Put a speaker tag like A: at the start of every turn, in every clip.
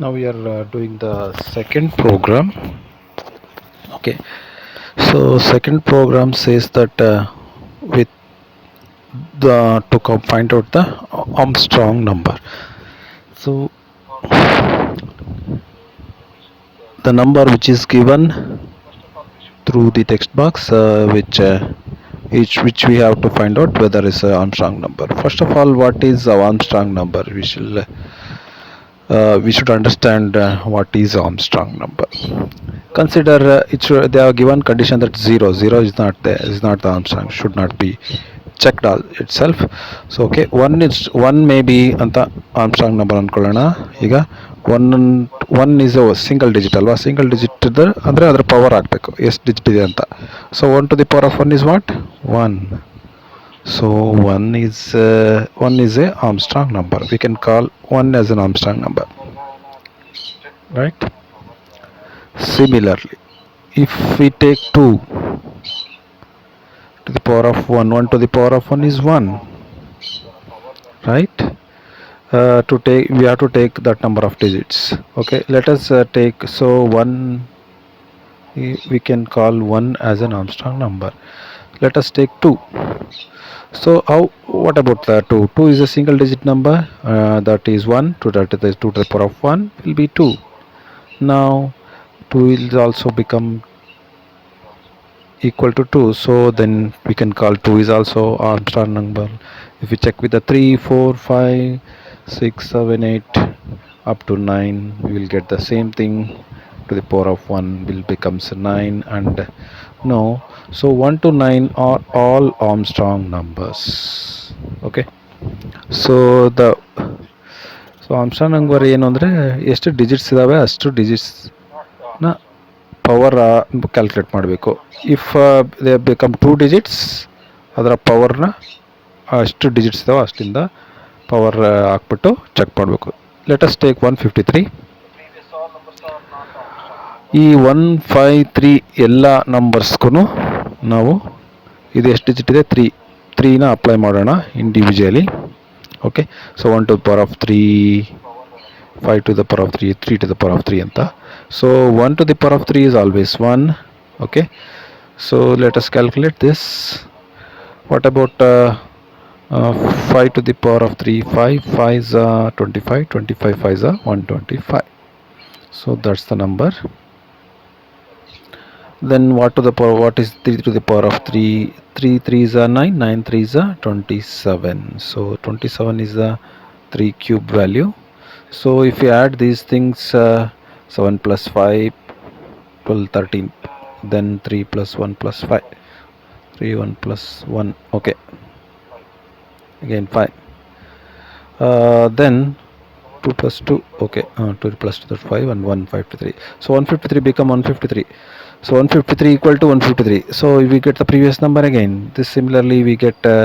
A: Now we are doing the second program. Okay, so second program says that with the find out the Armstrong number. So the number which is given through the text box, which we have to find out whether it's a Armstrong number. First of all, what is a Armstrong number? We should understand what is Armstrong number. Consider they are given condition that zero is not there, is not the Armstrong, should not be checked all itself. So okay, one may be anta Armstrong number ಅನ್ಕೊಳ್ಳೋಣ. ಈಗ one one is a single digit ಅಲ್ವಾ, single digit ಅಂದರೆ ಅದರ power ಹಾಕಬೇಕು ಎಷ್ಟು digit ಇದೆ ಅಂತ. So 1 to the power of 1 is what? 1. So 1 is a Armstrong number. We can call 1 as an Armstrong number, right? Similarly, if we take 2 to the power of 1, 1 to the power of 1 is 1, right? To take, we have to take that number of digits. Okay, let us take, so 1, we can call 1 as an Armstrong number. Let us take 2. So how, what about the 2? 2 is a single digit number, that is 1 to that is 2 to the power of 1 will be 2. Now 2 will also become equal to 2, so then we can call 2 is also Armstrong number. If we check with the 3, 4, 5, 6, 7, 8 up to 9, we will get the same thing. To the power of 1 will becomes 9, and no, so 1 to 9 are all Armstrong numbers. Okay, so the Armstrong number ಏನು ಅಂದರೆ ಎಷ್ಟು digits ಇದ್ದಾವೆ ಅಷ್ಟು ಡಿಜಿಟ್ಸ್ನ power calculate ಮಾಡಬೇಕು. If they become 2 digits, ಅದರ ಪವರ್ನ ಅಷ್ಟು digits ಇದಾವೆ ಅಷ್ಟಿಂದ power ಹಾಕ್ಬಿಟ್ಟು ಚೆಕ್ ಮಾಡಬೇಕು. Let us take 153. ಈ 153 ಎಲ್ಲ ನಂಬರ್ಸ್ಗೂ ನಾವು ಇದು ಎಷ್ಟು ಡಿಜಿಟ್ ಇದೆ, 3ನ ಅಪ್ಲೈ ಮಾಡೋಣ individually. Okay, so 1 to the power of 3, 5 to the power of 3, 3 to the power of 3 ಅಂತ. So 1 to the power of 3 is always 1. Okay, so let us calculate this. What about 5 to the power of 3? 5 is 25, 25 5 is 125. So that's the number. Then what is 3 to the power of 3? 3 3s are 9, 9 3s are 27. So 27 is the 3 cube value. So if you add these things, 7 plus 5, 12, 13, then 3 plus 1 plus 5, 3 1 plus 1, okay, again 5, then 2 plus 2, okay, 2 plus 2 is 5, and 1 5 to 3. So 153 become 153. So 153 equal to 153. So we get the previous number again. This similarly we get the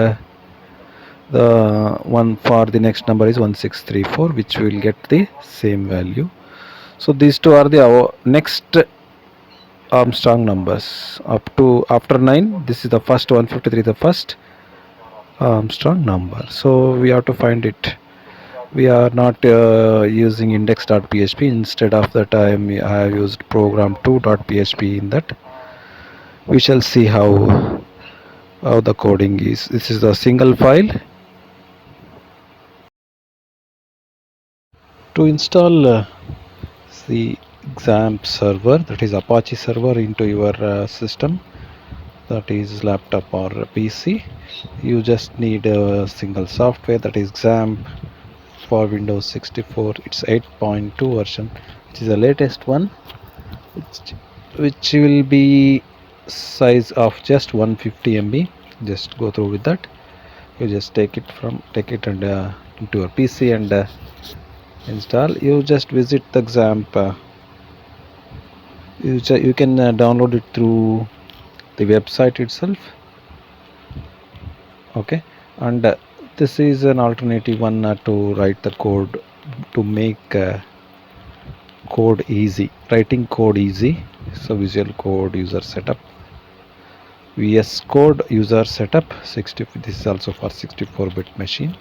A: one for the next number is 1634, which will get the same value. So these two are the next Armstrong numbers up to after 9. This is the first 153, the first Armstrong number. So we have to find it. We are not using index.php. Instead of that, I have used PHProg2.php. in that we shall see how the coding is. This is the single file. To install the XAMPP server, that is Apache server, into your system, that is laptop or PC, you just need a single software, that is XAMPP for Windows 64. It's 8.2 version, which is the latest one, which will be size of just 150 MB. Just go through with that. You just take it and into your PC and install. You just visit the XAMPP. You can download it through the website itself. Okay, and this is an alternative one to write the code, to make code easy, writing code easy. So Visual Code user setup, VS Code user setup 60. This is also for 64-bit machine.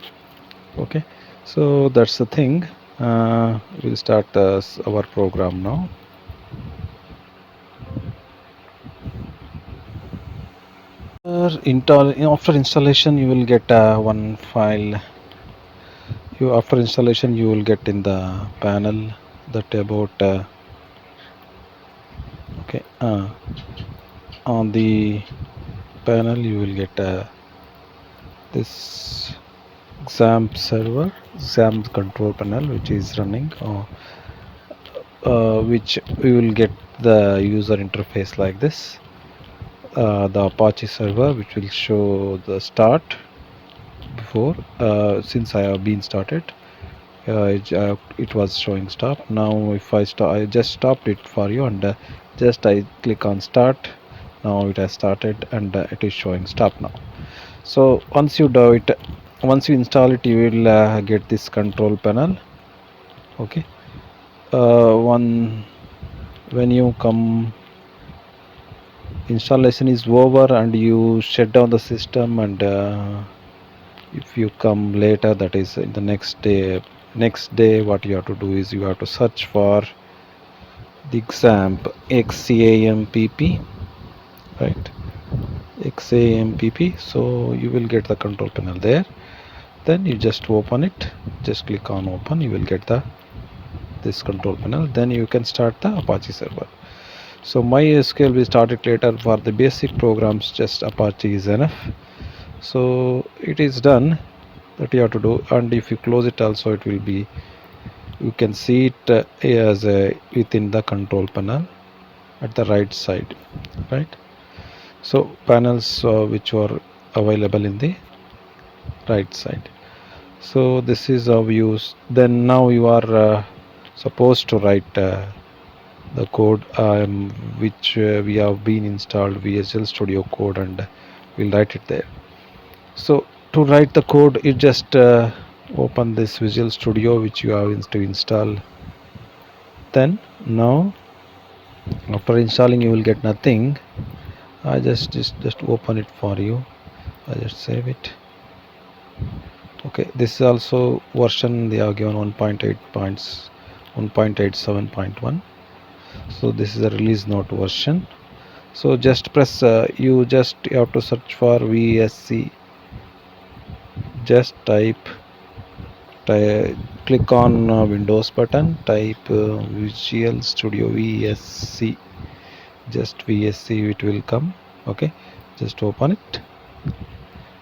A: Okay, so that's the thing. We'll start our program now. After installation, you will get one file. After installation, you will get in the panel that about okay. On the panel, you will get this XAMPP server, XAMPP control panel, which is running, which we will get the user interface like this. The Apache server, which will show the start before, since I have been started. It was showing stop. Now if I just stopped it for you, and just I click on start. Now it has started, and it is showing stop now. So once you do it, once you install it, you will get this control panel. Okay. When you come, installation is over and you shut down the system, and if you come later, that is in the next day, what you have to do is you have to search for the XAMPP, right? XAMPP. So you will get the control panel there. Then you just open it, just click on open, you will get this control panel. Then you can start the Apache server. So MySQL we started later. For the basic programs, just Apache is enough. So it is done, that you have to do. And if you close it also, it will be, you can see it as within the control panel at the right side, right? So panels which are available in the right side. So this is how we use. Then now you are supposed to write the code which we have been installed VSL Studio Code, and we'll write it there. So to write the code, you just open this Visual Studio which you have to install. Then now after installing, you will get nothing. I just open it for you. I just save it. Okay, this is also version they are given 1.8 points, 1.87.1. so this is a release note version. So just press you have to search for VSC. Just click on Windows button, type Visual Studio VSC, just VSC, it will come. Okay, just open it.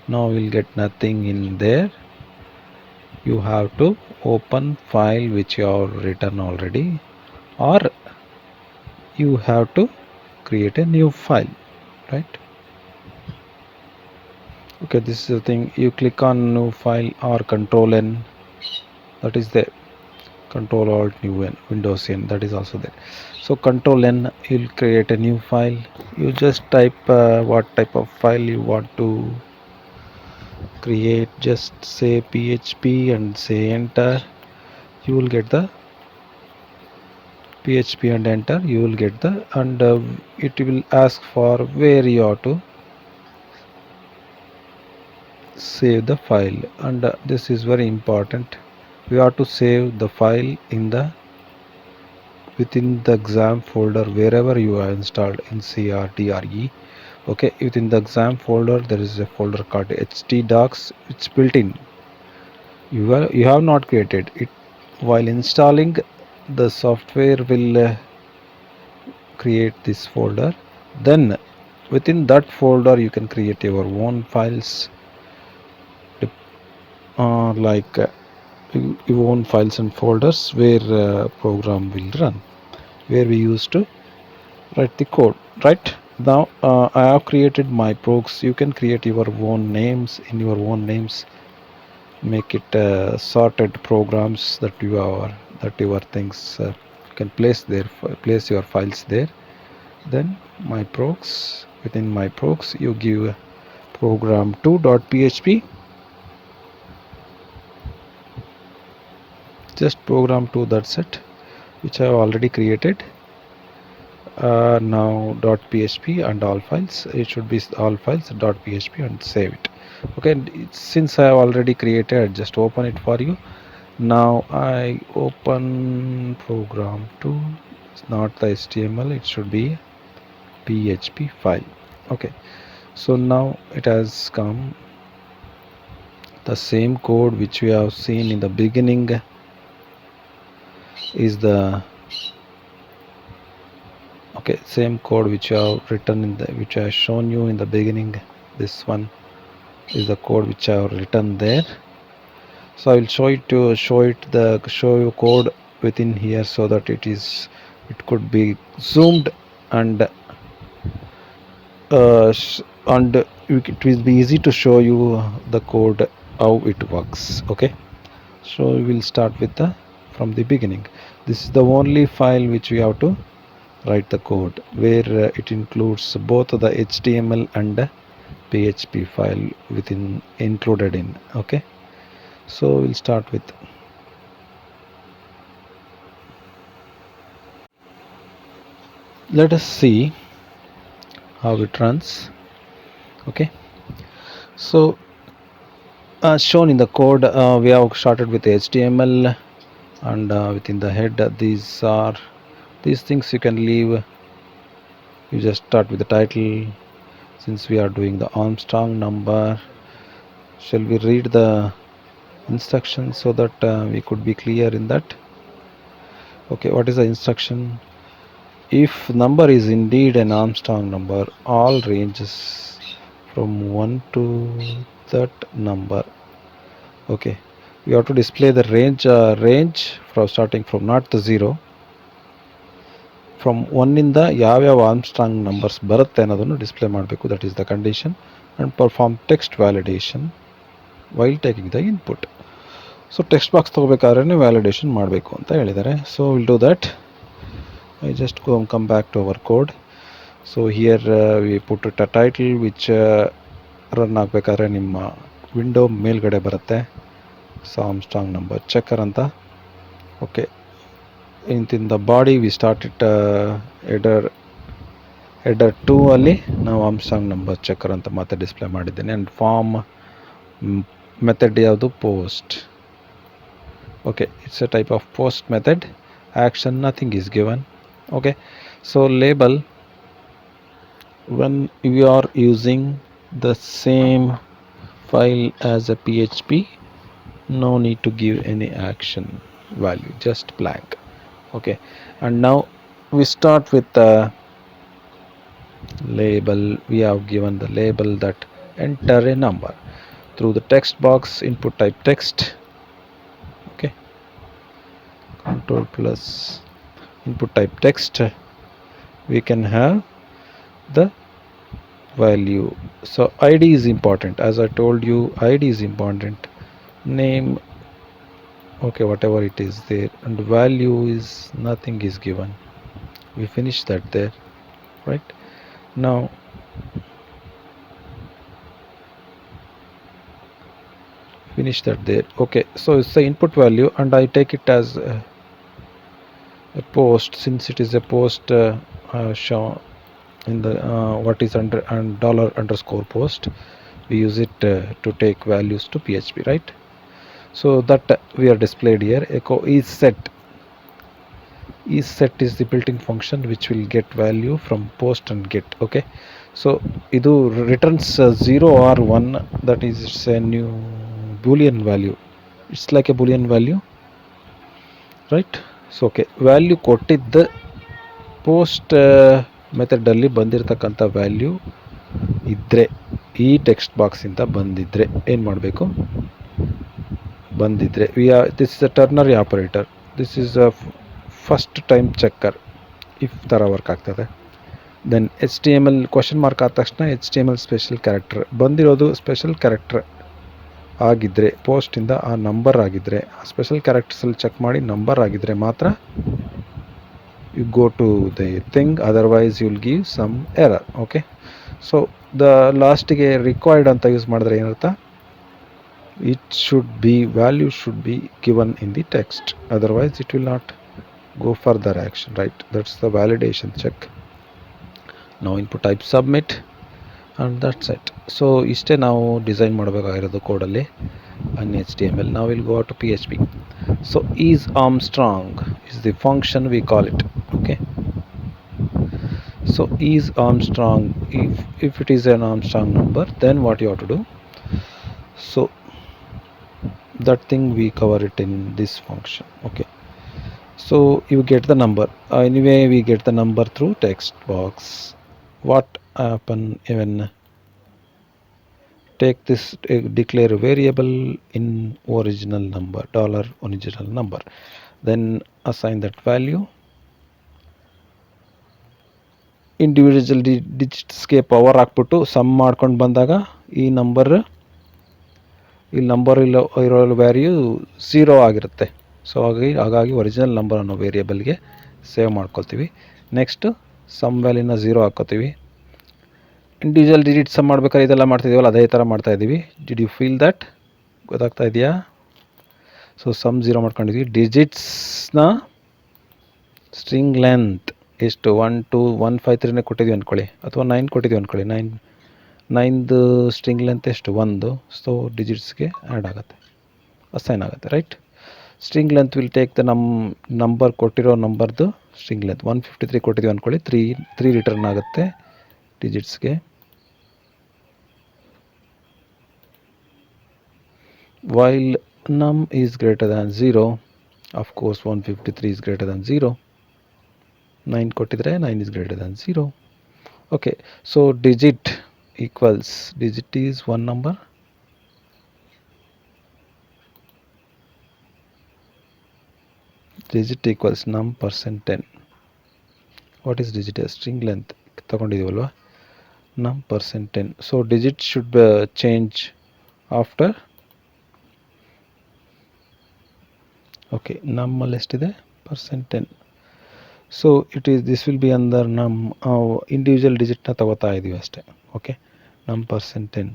A: Now we'll get nothing in there. You have to open file which you have written already, or you have to create a new file, right? Okay, this is the thing. You click on new file or control N, that is there. Control Alt new N, Windows N, that is also there. So control N, you'll create a new file. You just type what type of file you want to create. Just say PHP and say enter. You will get the PHP and enter. You will get the, and it will ask for where you have to save the file, and this is very important. We have to save the file within the exam folder wherever you are installed in CRDRE. Okay, within the exam folder there is a folder called htdocs. It's built in. You have not created it. While installing, the software will create this folder. Then within that folder you can create your own files, like your own files and folders where program will run, where we used to write the code. Right now I have created my progs. You can create your own names. In your own names, make it sorted programs that your things you can place there, place your files there. Then my progs, within my progs you give program2.php, just program2, that's it, which I have already created. Now .php and all files, it should be all files .php, and save it. Okay, since I have already created, just open it for you. Now I open program2. It's not the HTML, it should be PHP file. Okay, so now it has come. The same code which we have seen in the beginning is the same code which I have written in the which I have shown you in the beginning. This one is the code which I have written there. So I will show you code within here so that it could be zoomed and it will be easy to show you the code how it works. Okay, so we will start with the from the beginning. This is the only file which we have to write the code, where it includes both the HTML and PHP file within included in. Okay, so we'll start with. Let us see how it runs. Okay, so as shown in the code, we have started with HTML, and within the head these things you can leave. You just start with the title. Since we are doing the Armstrong number, shall we read the instructions so that we could be clear in that? Okay, what is the instruction? If number is indeed an Armstrong number, all ranges from 1 to that number. Okay, we have to display the range from starting from not the 0, from 1 ಇಂದ ಯಾವ್ಯಾವ Armstrong numbers ಬರುತ್ತೆ ಅನ್ನೋದನ್ನು display ಮಾಡಬೇಕು. That is the condition. And perform text validation while taking the input. So text box ತೊಗೋಬೇಕಾದ್ರೆ validation ಮಾಡಬೇಕು ಅಂತ ಹೇಳಿದ್ದಾರೆ. So will do that. I just come back to our code. So here we put it a title which run ಆಗಬೇಕಾದ್ರೆ ನಿಮ್ಮ window ಮೇಲ್ಗಡೆ ಬರುತ್ತೆ Armstrong number checker ಅಂತ. Okay, in the body we started header 2 ಅಲ್ಲಿ ನಾವು Armstrong number checker ಅಂತ ಮತ್ತೆ display ಮಾಡಿದ್ದೇನೆ. ಆ್ಯಂಡ್ ಫಾರ್ಮ್ ಮೆಥಡ್ ಯಾವುದು? Post. Okay, it's A type of post method. Action nothing is given. Okay, so label, when you are using the same file as a PHP, no need to give any action value, just blank. Okay, and now we start with the label. We have given the label that enter a number through the text box, input type text. Okay, control plus input type text, we can have the value. So id is important, as I told you, id is important. Name, okay, whatever it is there, and value is nothing is given. We finish that there, right? Now finish that there. Okay, so it's the input value, and I take it as a post. Since it is a post, show in the what is under and $_ post, we use it to take values to PHP, right? So that we are displayed here. Echo is set is the built-in function which will get value from post and get. Okay, so idu returns 0 or 1, that is it's a new boolean value. It's like a boolean value, right? So okay, value ಕೊಟ್ಟಿದ್ದ post method ಅಲ್ಲಿ ಬಂದಿರತಕ್ಕಂಥ value ಇದ್ರೆ, ಈ text box ಇಂದ ಬಂದಿದ್ರೆ ಏನು ಮಾಡಬೇಕು? ಬಂದಿದ್ರೆ this is a ternary operator. This is a first time checker, if ಥರ ವರ್ಕ್ ಆಗ್ತದೆ. ದೆನ್ HTML ಕ್ವಶನ್ ಮಾರ್ಕ್ ಆದ ತಕ್ಷಣ HTML ಸ್ಪೆಷಲ್ ಕ್ಯಾರೆಕ್ಟರ್ ಬಂದಿರೋದು ಸ್ಪೆಷಲ್ ಕ್ಯಾರೆಕ್ಟರ್ ಆಗಿದ್ದರೆ, ಪೋಸ್ಟಿಂದ ಆ ನಂಬರ್ ಆಗಿದ್ದರೆ, ಆ ಸ್ಪೆಷಲ್ ಕ್ಯಾರೆಕ್ಟರ್ಸಲ್ಲಿ ಚೆಕ್ ಮಾಡಿ ನಂಬರ್ ಆಗಿದ್ದರೆ ಮಾತ್ರ you go to the thing, otherwise you will give some error. Okay, so the ಲಾಸ್ಟಿಗೆ ರಿಕ್ವೈರ್ಡ್ ಅಂತ ಯೂಸ್ ಮಾಡಿದ್ರೆ ಏನರ್ಥ? it should be, value should be given in the text, otherwise it will not go further action, right? That's the validation check. Now input type submit, and that's it. So ಇಷ್ಟೇ ನಾವು design ಮಾಡಬೇಕಾಗಿರೋದು ಕೋಡಲ್ಲಿ in HTML. Now we'll go to PHP. So is Armstrong is the function we call it. Okay, so is Armstrong, if it is an Armstrong number, then what you have to do, so that thing we cover it in this function. Okay, so you get the number. Anyway, we get the number through text box. What happen when take this, declare a variable in original number, dollar original number, then assign that value. Individual ಡಿಜಿಟ್ಸ್ಗೆ power ಹಾಕ್ಬಿಟ್ಟು sum ಮಾಡ್ಕೊಂಡು ಬಂದಾಗ ಈ number, ಈ number ಇರೋ value 0 ಆಗಿರುತ್ತೆ. So ಹಾಗಾಗಿ original number ಅನ್ನೋ ವೇರಿಯೇಬಲ್ಗೆ ಸೇವ್ ಮಾಡ್ಕೊಳ್ತೀವಿ. ನೆಕ್ಸ್ಟ್ ಸಮ್ ವ್ಯಾಲ್ಯೂನ 0 ಹಾಕ್ಕೋತೀವಿ. ಇಂಡಿವಿಜುವಲ್ ಡಿಜಿಟ್ ಸಮ್ ಮಾಡ್ಬೇಕಾದ್ರೆ ಇದೆಲ್ಲ ಮಾಡ್ತಿದ್ದೀವಲ್ಲ, ಅದೇ ಥರ ಮಾಡ್ತಾ ಇದ್ದೀವಿ. Did you feel that? ಗೊತ್ತಾಗ್ತಾ ಇದೆಯಾ? ಸೊ ಸಮ್ 0 ಮಾಡ್ಕೊಂಡಿದ್ವಿ. ಡಿಜಿಟ್ಸ್ನ ಸ್ಟ್ರಿಂಗ್ ಲೆಂತ್ ಎಷ್ಟು, 1 2 1 5 3ನೇ ಕೊಟ್ಟಿದ್ವಿ ಅಂದ್ಕೊಳ್ಳಿ, ಅಥವಾ 9 ಕೊಟ್ಟಿದ್ವಿ ಅಂದ್ಕೊಳ್ಳಿ. 9ದು ಸ್ಟ್ರಿಂಗ್ ಲೆಂತ್ ಎಷ್ಟು, 1. ಸೊ ಡಿಜಿಟ್ಸ್ಗೆ ಆ್ಯಡ್ ಆಗುತ್ತೆ, ಅಸೈನ್ ಆಗುತ್ತೆ, right. String length will take the number, ಕೊಟ್ಟಿರೋ ನಂಬರ್ದು ಸ್ಟ್ರಿಂಗ್ ಲೆಂತ್ 153 ಕೊಟ್ಟಿದ್ವಿ ಅಂದ್ಕೊಳ್ಳಿ, 3 ರಿಟರ್ನ್ ಆಗುತ್ತೆ ಡಿಜಿಟ್ಸ್ಗೆ. while num is greater than 0, of course 153 is greater than 0. 9 ಕೊಟ್ಟಿದ್ರೆ 9 is greater than 0. Okay, so digit equals, digit is one number, digit equals num %10. what is digit? string length ತಗೊಂಡಿದ್ದೀವಲ್ವಾ, num %10. so digit should change after. okay, num ಅಲ್ಲಿ ಎಷ್ಟಿದೆ, %10. So this will be under num, individual ಡಿಜಿಟ್ನ ತಗೋತಾ ಇದೀವಿ ಅಷ್ಟೇ. Okay, num %10.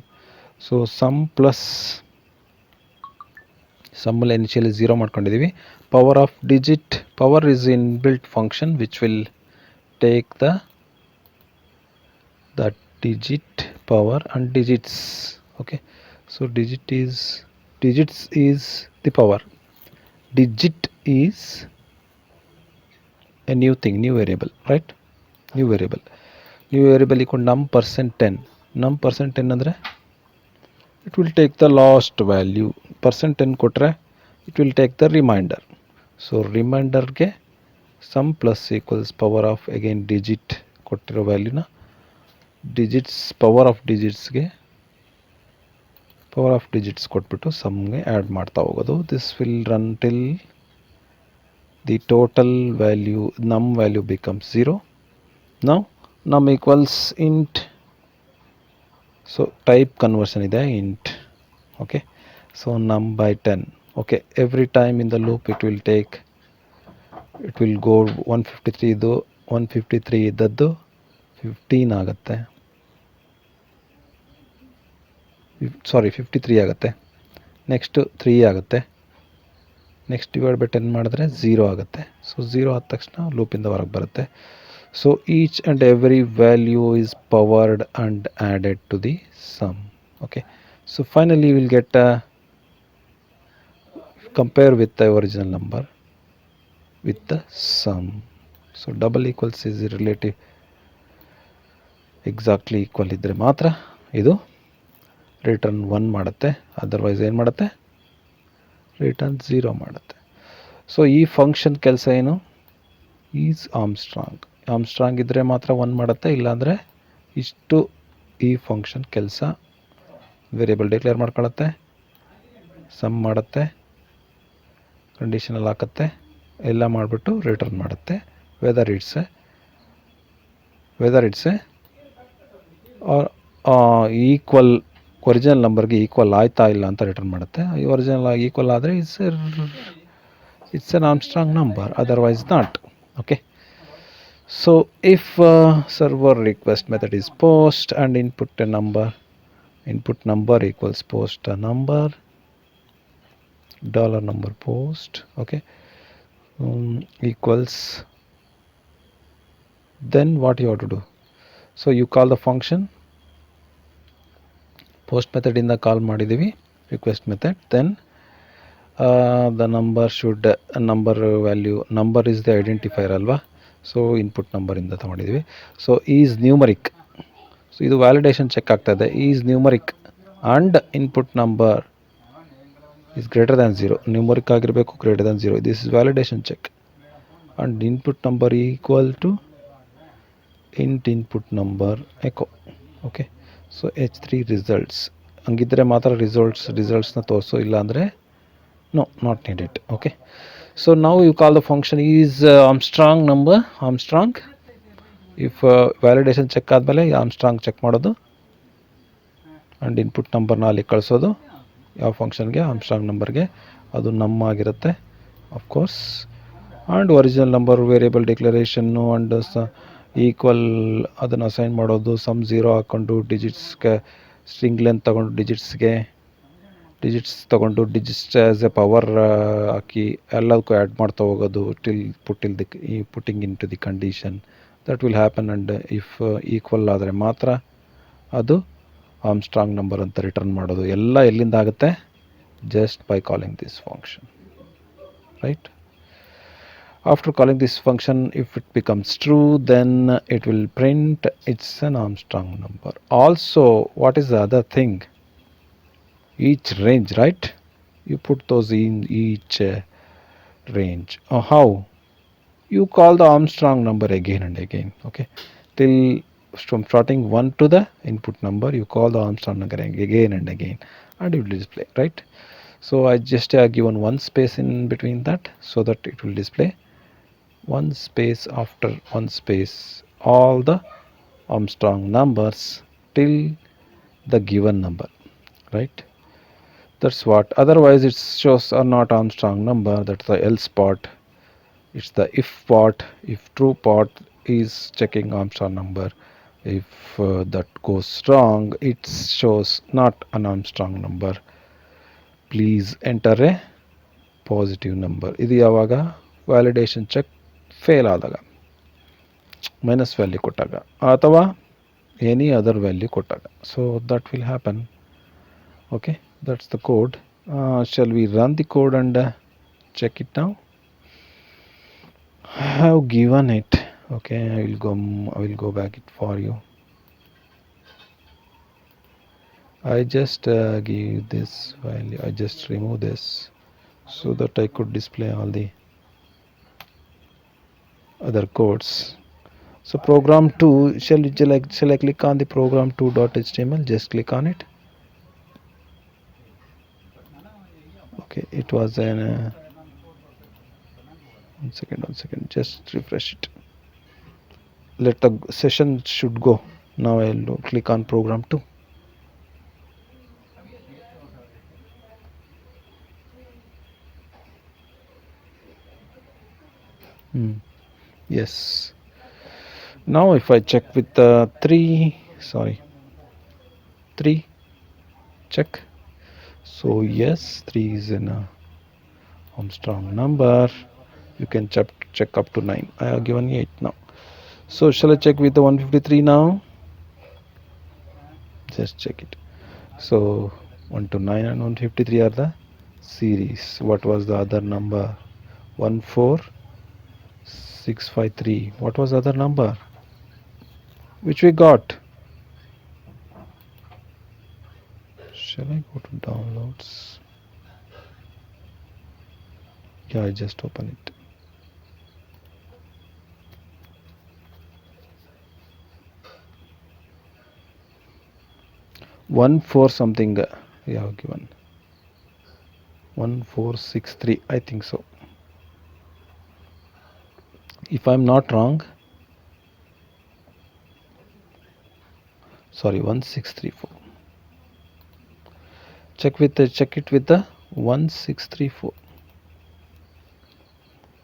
A: So sum plus ಸಮ್ಮಲ್ಲಿ initially 0 ಮಾಡ್ಕೊಂಡಿದ್ದೀವಿ. Power of digit, power is in built function which will take the digit power and digits. okay, so digits is the power, digit is a new thing, new variable, right? new variable equal num %10. num %10 ಅಂದರೆ it will take the last value. %10 ಕೊಟ್ಟರೆ it will take the remainder. so ರಿಮೈಂಡರ್ಗೆ sum plus equals power of again digit, ಕೊಟ್ಟಿರೋ ವ್ಯಾಲ್ಯೂನ digits, power of digits ಕೊಟ್ಬಿಟ್ಟು ಸಮ್ಗೆ add ಮಾಡ್ತಾ ಹೋಗೋದು. This will run till the total value, num value becomes 0. now num equals int, so type conversion ಇದೆ int. okay, so num by 10. okay, every time in the loop it will go 153 ಇದ್ದದ್ದು 15 ಆಗುತ್ತೆ, 53 ಆಗುತ್ತೆ. Next 3 ಆಗುತ್ತೆ. Next divide by 10 ಮಾಡಿದ್ರೆ 0 ಆಗುತ್ತೆ. So 0 ಆದ ತಕ್ಷಣ ಲೂಪಿಂದ ಹೊರಗೆ ಬರುತ್ತೆ. So each and every value is powered and added to the sum. Okay, so finally will get compare with the original number with the sum. So double equals is relative, exactly equal ಇದ್ದರೆ ಮಾತ್ರ ಇದು return 1 ಮಾಡುತ್ತೆ, otherwise ಏನು ಮಾಡುತ್ತೆ, return 0 ಮಾಡುತ್ತೆ. So ಈ function ಕೆಲಸ ಏನು, ಈಸ್ ಆರ್ಮ್ಸ್ಟ್ರಾಂಗ್ ಇದ್ದರೆ ಮಾತ್ರ 1 ಮಾಡುತ್ತೆ, ಇಲ್ಲಾಂದರೆ ಇಷ್ಟು ಈ ಫಂಕ್ಷನ್ ಕೆಲಸ ವೇರಿಯೇಬಲ್ ಡಿಕ್ಲೇರ್ ಮಾಡ್ಕೊಳ್ಳುತ್ತೆ, ಸಮ್ ಮಾಡುತ್ತೆ, ಕಂಡೀಷನಲ್ಲಿ ಹಾಕುತ್ತೆ, ಎಲ್ಲ ಮಾಡಿಬಿಟ್ಟು ರಿಟರ್ನ್ ಮಾಡುತ್ತೆ. ವೆದರ್ ಇಟ್ಸ್ ಈಕ್ವಲ್, ಒರಿಜಿನಲ್ ನಂಬರ್ಗೆ ಈಕ್ವಲ್ ಆಯ್ತಾ ಇಲ್ಲ ಅಂತ ರಿಟರ್ನ್ ಮಾಡುತ್ತೆ. ಈ ಒರಿಜಿನಲ್ ಈಕ್ವಲ್ ಆದರೆ it's an Armstrong number, otherwise not. okay, so if server request method is post and input number equals post a number, $number post, okay, equals, then what you have to do, so you call the function, post method ಇಂದ ಕಾಲ್ ಮಾಡಿದ್ದೀವಿ request method, then The number should number value, number is the identifier ಅಲ್ವಾ, so input number ಇಂದ ತಗೊಂಡಿದ್ದೀವಿ. So is numeric, so ಇದು validation check ಆಗ್ತದೆ. Is numeric and input number is greater than 0, numeric ಆಗಿರಬೇಕು, greater than 0. This is validation check. And input number equal to int input number echo. Okay, so h3 results ಹಂಗಿದ್ರೆ ಮಾತ್ರ ರಿಸಲ್ಟ್ಸ್ನ ತೋರಿಸೋ, ಇಲ್ಲ ಅಂದರೆ no, not needed. Okay, so now you call the function is Armstrong number, Armstrong. If validation check ಆದಮೇಲೆ Armstrong check ಮಾಡೋದು and input ನಂಬರ್ನ ಅಲ್ಲಿ ಕಳಿಸೋದು ಯಾವ ಫಂಕ್ಷನ್ಗೆ, ಆಮ್ಸ್ಟ್ರಾಂಗ್ ನಂಬರ್ಗೆ, ಅದು ನಮ್ಮ ಆಗಿರುತ್ತೆ of course. And original number variable ಡಿಕ್ಲರೇಷನ್ನು ಆ್ಯಂಡ್ ಈಕ್ವಲ್ ಅದನ್ನು ಅಸೈನ್ ಮಾಡೋದು, ಸಮ್ 0 ಹಾಕ್ಕೊಂಡು ಡಿಜಿಟ್ಸ್ಗೆ ಸ್ಟ್ರಿಂಗ್ ಲೆಂತ್ ತೊಗೊಂಡು ಡಿಜಿಟ್ಸ್ ತೊಗೊಂಡು ಡಿಜಿಟ್ಸ್ ಆ್ಯಸ್ ಎ ಪವರ್ ಹಾಕಿ ಎಲ್ಲದಕ್ಕೂ ಆ್ಯಡ್ ಮಾಡ್ತಾ ಹೋಗೋದು till putting in to the condition that will happen. And if equal ಆದರೆ ಮಾತ್ರ ಅದು ಆಮ್ಸ್ಟ್ರಾಂಗ್ ನಂಬರ್ ಅಂತ ರಿಟರ್ನ್ ಮಾಡೋದು. ಎಲ್ಲ ಎಲ್ಲಿಂದ ಆಗುತ್ತೆ, just by calling this function, right? After calling this function, if it becomes true, then it will print it's an Armstrong number. Also, what is the other thing? Each range, right? You put those in each range. How? You call the Armstrong number again and again. Okay, till from starting 1 to the input number, you call the Armstrong number again and again, and it will display, right? So I just given one space in between that so that it will display one space after one space all the Armstrong numbers till the given number, right? That's what, otherwise it shows are not Armstrong number. That's the else part. It's the if part. If true part is checking Armstrong number. If that goes wrong, it shows not an Armstrong number. Please enter a positive number. ಇದು ಯಾವಾಗ validation check fail ಆದಾಗ, minus value ಕೊಟ್ಟಾಗ, ಅಥವಾ any other value ಕೊಟ್ಟಾಗ. So that will happen. Okay, that's the code. Shall we run the code and check it now? I have given it. Okay, I will go back it for you. I just give this value, I just remove this so that I could display all the other codes. So program 2, shall I click on the program2.html? Just click on it. Okay, it was an one second, just refresh it. Let the session should go. Now I'll click on program 2. Yes. Now if I check with the 3 check. So yes, 3 is an Armstrong number. You can check up to 9. I have given 8 now. So shall I check with the 153 now? Just check it. So 1 to 9 and 153 are the series. What was the other number? 14653. What was the other number which we got? Shall I go to downloads? Yeah, I just open it. One four something. Yeah, given 1463. I think so. If I'm not wrong, sorry, 1634. Check it with the 1634.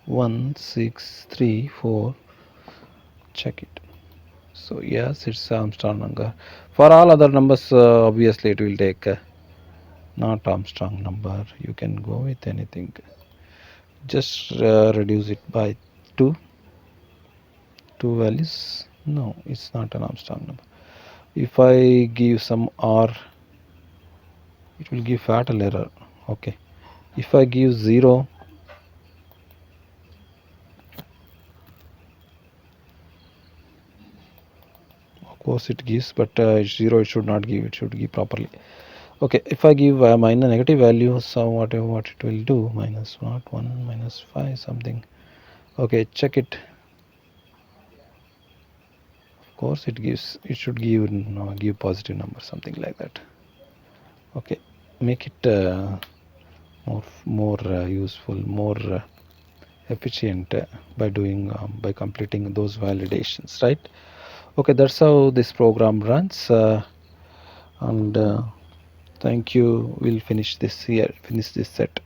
A: 1634. Check it. So yes, it's Armstrong number. For all other numbers, obviously it will take not Armstrong number. You can go with anything. Just reduce it by 2 values. No, it's not an Armstrong number. If I give some R, it will give fatal error. Okay, If I give 0, of course it gives, but 0 it should not give, it should give properly. Okay, if I give minus negative value, so what it will do, minus not 1, minus 5 something. Okay, check it. Of course it gives, it should give, no, give positive number, something like that. Okay, make it more useful, more efficient by doing by completing those validations, right? Okay, that's how this program runs, and thank you. We'll finish this here, finish this set.